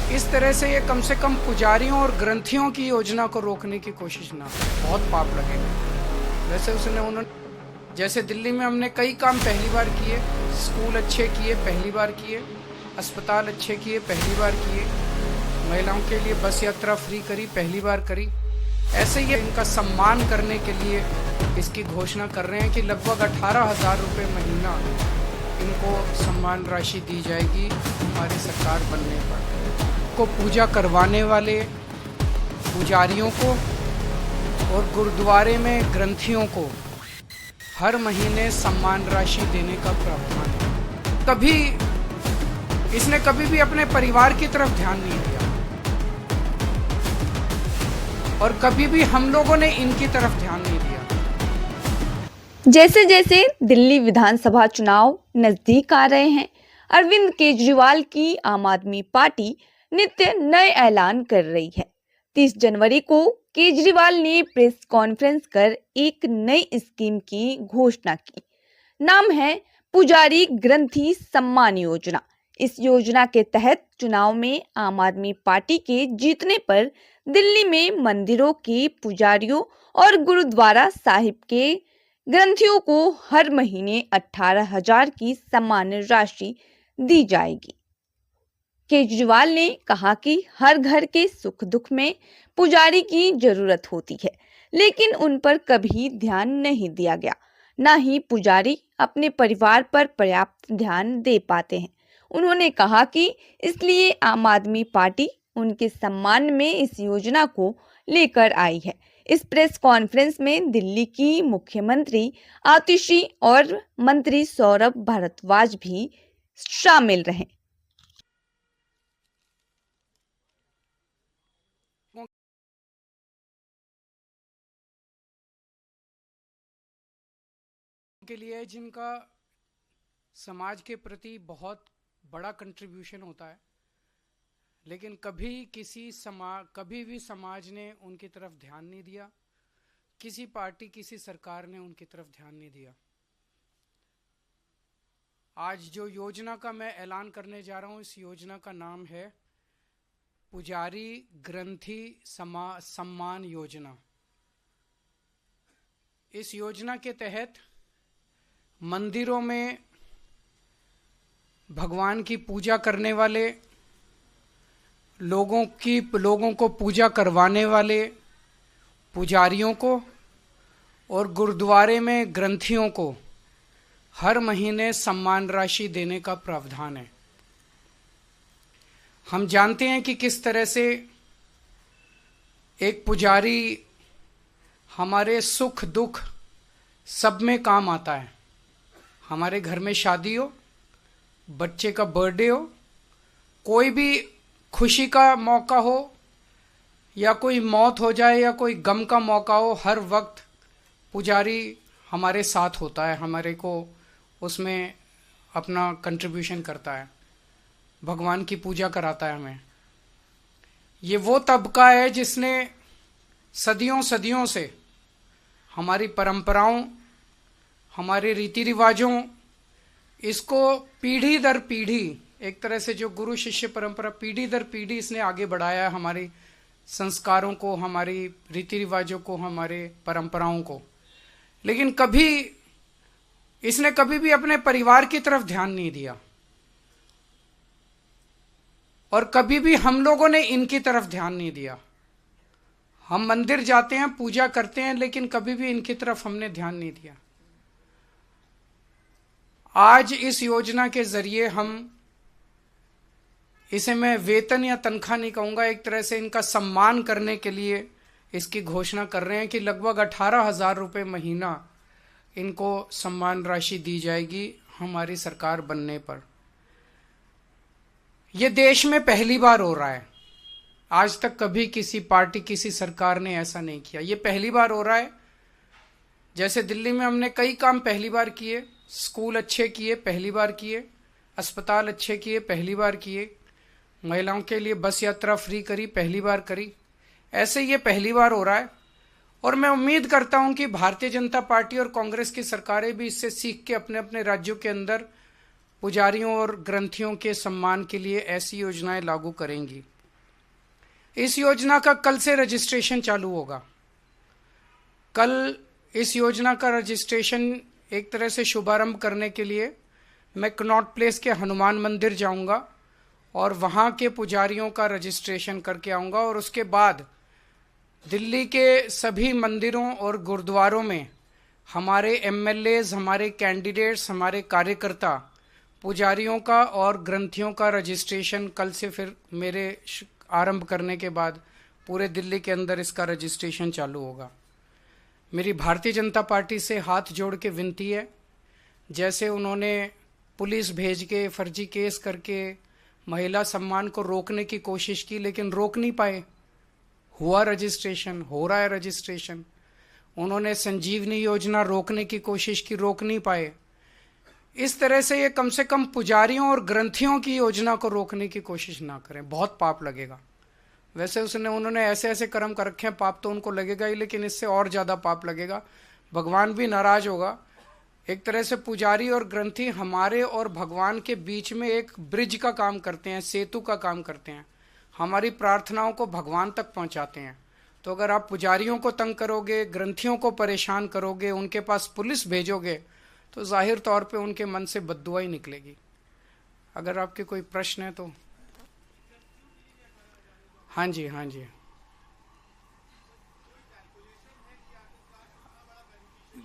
इस तरह से ये कम से कम पुजारियों और ग्रंथियों की योजना को रोकने की कोशिश ना हो, बहुत पाप लगेगा। वैसे उन्होंने जैसे दिल्ली में हमने कई काम पहली बार किए, स्कूल अच्छे किए पहली बार किए, अस्पताल अच्छे किए पहली बार किए, महिलाओं के लिए बस यात्रा फ्री करी पहली बार करी। ऐसे ही इनका सम्मान करने के लिए इसकी घोषणा कर रहे हैं कि लगभग 18,000 रुपये महीना इनको सम्मान राशि दी जाएगी हमारी सरकार बनने पर। को पूजा करवाने वाले पुजारियों को और गुरुद्वारे में ग्रंथियों को हर महीने सम्मान राशि देने का प्रावधान है। इसने कभी भी अपने परिवार की तरफ ध्यान नहीं दिया और कभी भी हम लोगों ने इनकी तरफ ध्यान नहीं दिया। जैसे जैसे दिल्ली विधानसभा चुनाव नजदीक आ रहे हैं, अरविंद केजरीवाल की आम आदमी पार्टी नित्य नए ऐलान कर रही है। 30 जनवरी को केजरीवाल ने प्रेस कॉन्फ्रेंस कर एक नई स्कीम की घोषणा की। नाम है पुजारी ग्रंथी सम्मान योजना। इस योजना के तहत चुनाव में आम आदमी पार्टी के जीतने पर दिल्ली में मंदिरों के पुजारियों और गुरुद्वारा साहिब के ग्रंथियों को हर महीने 18,000 की सम्मान राशि दी जाएगी। केजरीवाल ने कहा कि हर घर के सुख दुख में पुजारी की जरूरत होती है, लेकिन उन पर कभी ध्यान नहीं दिया गया। न ही पुजारी अपने परिवार पर पर्याप्त ध्यान दे पाते हैं। उन्होंने कहा कि इसलिए आम आदमी पार्टी उनके सम्मान में इस योजना को लेकर आई है। इस प्रेस कॉन्फ्रेंस में दिल्ली की मुख्यमंत्री आतिशी और मंत्री सौरभ भारद्वाज भी शामिल रहे। के लिए जिनका समाज के प्रति बहुत बड़ा कंट्रीब्यूशन होता है, लेकिन कभी भी समाज ने उनकी तरफ ध्यान नहीं दिया, किसी पार्टी किसी सरकार ने उनकी तरफ ध्यान नहीं दिया। आज जो योजना का मैं ऐलान करने जा रहा हूं, इस योजना का नाम है पुजारी ग्रंथी सम्मान योजना। इस योजना के तहत मंदिरों में भगवान की पूजा करने वाले लोगों को पूजा करवाने वाले पुजारियों को और गुरुद्वारे में ग्रंथियों को हर महीने सम्मान राशि देने का प्रावधान है। हम जानते हैं कि किस तरह से एक पुजारी हमारे सुख दुख सब में काम आता है। हमारे घर में शादी हो, बच्चे का बर्थडे हो, कोई भी खुशी का मौका हो या कोई मौत हो जाए या कोई गम का मौका हो, हर वक्त पुजारी हमारे साथ होता है, हमारे को उसमें अपना कंट्रीब्यूशन करता है, भगवान की पूजा कराता है हमें। ये वो तबका है जिसने सदियों से हमारी परंपराओं, हमारे रीति रिवाजों, इसको पीढ़ी दर पीढ़ी, एक तरह से जो गुरु शिष्य परंपरा पीढ़ी दर पीढ़ी इसने आगे बढ़ाया है, हमारी संस्कारों को, हमारी रीति रिवाजों को, हमारे परंपराओं को। लेकिन इसने कभी भी अपने परिवार की तरफ ध्यान नहीं दिया और कभी भी हम लोगों ने इनकी तरफ ध्यान नहीं दिया। हम मंदिर जाते हैं, पूजा करते हैं, लेकिन कभी भी इनकी तरफ हमने ध्यान नहीं दिया। आज इस योजना के जरिए इसे मैं वेतन या तनख्वाह नहीं कहूंगा, एक तरह से इनका सम्मान करने के लिए इसकी घोषणा कर रहे हैं कि लगभग 18,000 रुपये महीना इनको सम्मान राशि दी जाएगी हमारी सरकार बनने पर। यह देश में पहली बार हो रहा है। आज तक कभी किसी पार्टी किसी सरकार ने ऐसा नहीं किया, ये पहली बार हो रहा है। जैसे दिल्ली में हमने कई काम पहली बार किए, स्कूल अच्छे किए पहली बार किए, अस्पताल अच्छे किए पहली बार किए, महिलाओं के लिए बस यात्रा फ्री करी पहली बार करी। ऐसे ये पहली बार हो रहा है और मैं उम्मीद करता हूं कि भारतीय जनता पार्टी और कांग्रेस की सरकारें भी इससे सीख के अपने अपने राज्यों के अंदर पुजारियों और ग्रंथियों के सम्मान के लिए ऐसी योजनाएं लागू करेंगी। इस योजना का कल से रजिस्ट्रेशन चालू होगा। कल इस योजना का रजिस्ट्रेशन एक तरह से शुभारंभ करने के लिए मैं कनॉट प्लेस के हनुमान मंदिर जाऊंगा और वहाँ के पुजारियों का रजिस्ट्रेशन करके आऊँगा, और उसके बाद दिल्ली के सभी मंदिरों और गुरुद्वारों में हमारे एमएलएज, हमारे कैंडिडेट्स, हमारे कार्यकर्ता, पुजारियों का और ग्रंथियों का रजिस्ट्रेशन कल से फिर मेरे आरंभ करने के बाद पूरे दिल्ली के अंदर इसका रजिस्ट्रेशन चालू होगा। मेरी भारतीय जनता पार्टी से हाथ जोड़ के विनती है, जैसे उन्होंने पुलिस भेज के फर्जी केस करके महिला सम्मान को रोकने की कोशिश की लेकिन रोक नहीं पाए, हुआ रजिस्ट्रेशन, हो रहा है रजिस्ट्रेशन। उन्होंने संजीवनी योजना रोकने की कोशिश की, रोक नहीं पाए। इस तरह से ये कम से कम पुजारियों और ग्रंथियों की योजना को रोकने की कोशिश ना करें, बहुत पाप लगेगा। वैसे उन्होंने ऐसे ऐसे कर्म कर रखे हैं, पाप तो उनको लगेगा ही, लेकिन इससे और ज़्यादा पाप लगेगा, भगवान भी नाराज होगा। एक तरह से पुजारी और ग्रंथी हमारे और भगवान के बीच में एक ब्रिज का काम करते हैं, सेतु का काम करते हैं, हमारी प्रार्थनाओं को भगवान तक पहुंचाते हैं। तो अगर आप पुजारियों को तंग करोगे, ग्रंथियों को परेशान करोगे, उनके पास पुलिस भेजोगे, तो जाहिर तौर पे उनके मन से बद्दुआ ही निकलेगी। अगर आपके कोई प्रश्न है तो। हाँ जी, हाँ जी,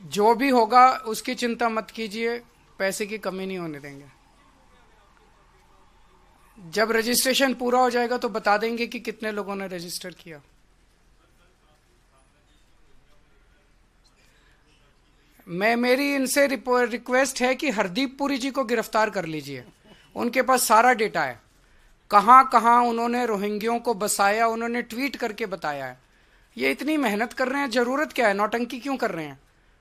जो भी होगा उसकी चिंता मत कीजिए, पैसे की कमी नहीं होने देंगे। जब रजिस्ट्रेशन पूरा हो जाएगा तो बता देंगे कि कितने लोगों ने रजिस्टर किया। मेरी इनसे रिक्वेस्ट है कि हरदीप पुरी जी को गिरफ्तार कर लीजिए, उनके पास सारा डेटा है, कहाँ कहाँ उन्होंने रोहिंग्यों को बसाया, उन्होंने ट्वीट करके बताया है। ये इतनी मेहनत कर रहे हैं, जरूरत क्या है, नौटंकी क्यों कर रहे हैं?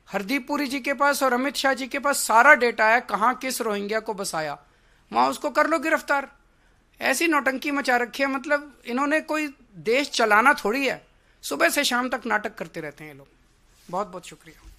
हरदीप पुरी जी के पास और अमित शाह जी के पास सारा डेटा है, कहाँ किस रोहिंग्या को बसाया, वहां उसको कर लो गिरफ्तार। ऐसी नौटंकी मचा रखी है, मतलब इन्होंने कोई देश चलाना थोड़ी है, सुबह से शाम तक नाटक करते रहते हैं ये लोग। बहुत बहुत शुक्रिया।